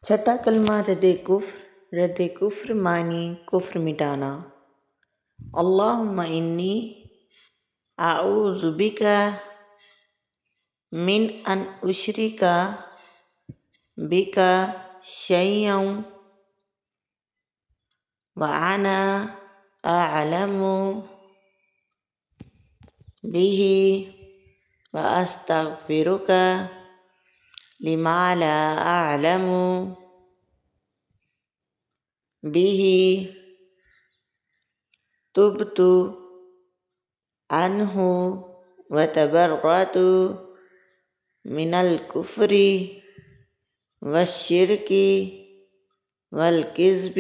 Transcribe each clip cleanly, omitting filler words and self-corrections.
چھٹا کلمہ رد کفر معنی کفر مٹانا۔ اللہم انی اعوذ بک من ان اشرک بک شیئا وانا اعلم بہ واستغفرک لما لا اعلم بہ تبت عنہ وتبرأت من الکفر والشرک والکذب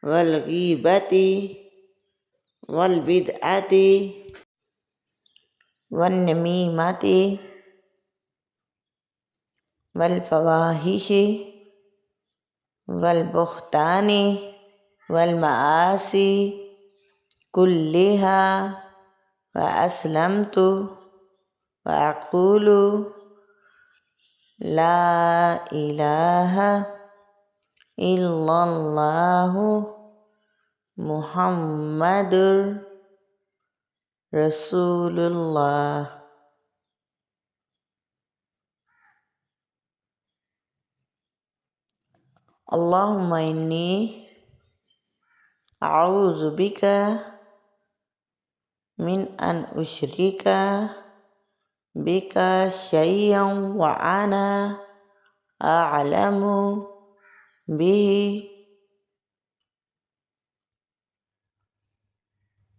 والغیبۃ والبدعۃ والنمیمۃ والفواحش والبہتان والمعاصی کلها واسلمت واقول لا الہ الا اللہ محمد رسول اللہ۔ اللہم انی اعوذ بک من ان اشرک بک شیئا وانا اعلم بہ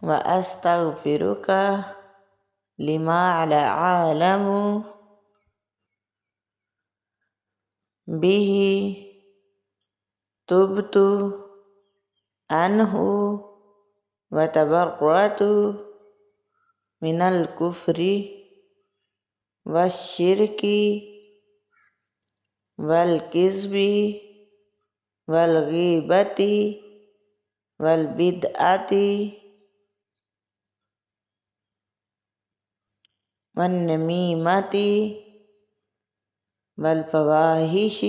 واستغفرک لما لا اعلم بہ تبت عنہ وتبرأت من الکفر والشرک والکذب والغیبۃ والبدعۃ والنمیمۃ والفواحش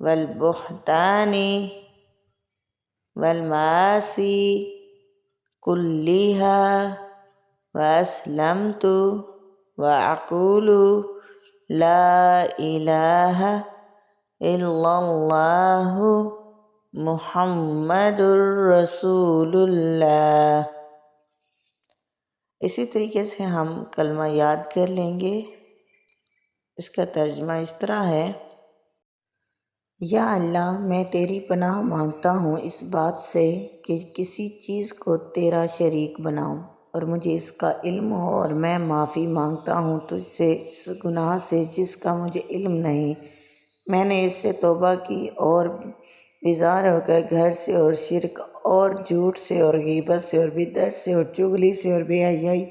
والبہتان والمعاصی کلها واسلمت واقول لا الہ الا اللہ محمد رسول اللہ۔ اسی طریقے سے ہم کلمہ یاد کر لیں گے۔ اس کا ترجمہ اس طرح ہے: یا اللہ، میں تیری پناہ مانگتا ہوں اس بات سے کہ کسی چیز کو تیرا شریک بناؤں اور مجھے اس کا علم ہو، اور میں معافی مانگتا ہوں تجھ سے اس گناہ سے جس کا مجھے علم نہیں۔ میں نے اس سے توبہ کی اور بیزار ہو کر گھر سے اور شرک اور جھوٹ سے اور غیبت سے اور بدعت سے اور چغلی سے اور بے حیائی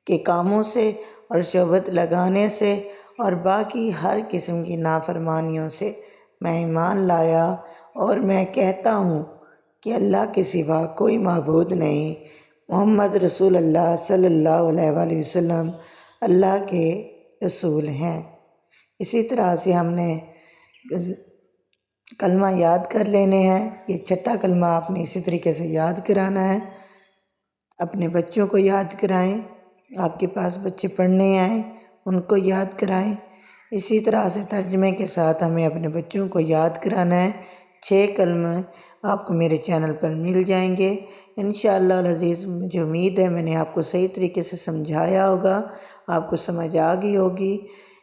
کے کاموں سے اور شبہت لگانے سے اور باقی ہر قسم کی نافرمانیوں سے میں ایمان لایا، اور میں کہتا ہوں کہ اللہ کے سوا کوئی معبود نہیں، محمد رسول اللہ صلی اللہ علیہ وآلہ وسلم اللہ کے رسول ہیں۔ اسی طرح سے ہم نے کلمہ یاد کر لینے ہیں۔ یہ چھٹا کلمہ آپ نے اسی طریقے سے یاد کرانا ہے۔ اپنے بچوں کو یاد کرائیں، آپ کے پاس بچے پڑھنے آئیں ان کو یاد کرائیں۔ اسی طرح سے ترجمے کے ساتھ ہمیں اپنے بچوں کو یاد کرانا ہے۔ 6 کلمے آپ کو میرے چینل پر مل جائیں گے انشاءاللہ العزیز۔ مجھے امید ہے میں نے آپ کو صحیح طریقے سے سمجھایا ہوگا، آپ کو سمجھ آ گئی ہوگی۔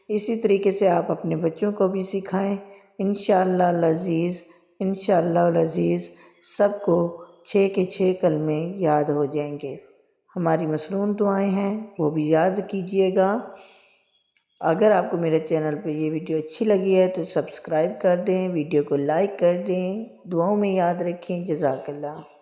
اسی طریقے سے آپ اپنے بچوں کو بھی سکھائیں انشاءاللہ العزیز۔ انشاءاللہ العزیز سب کو 6 کے 6 کلمے یاد ہو جائیں گے۔ ہماری مصنون دعائیں ہیں وہ بھی یاد کیجیے گا۔ اگر آپ کو میرے چینل پہ یہ ویڈیو اچھی لگی ہے تو سبسکرائب کر دیں، ویڈیو کو لائک کر دیں، دعاؤں میں یاد رکھیں۔ جزاک اللہ۔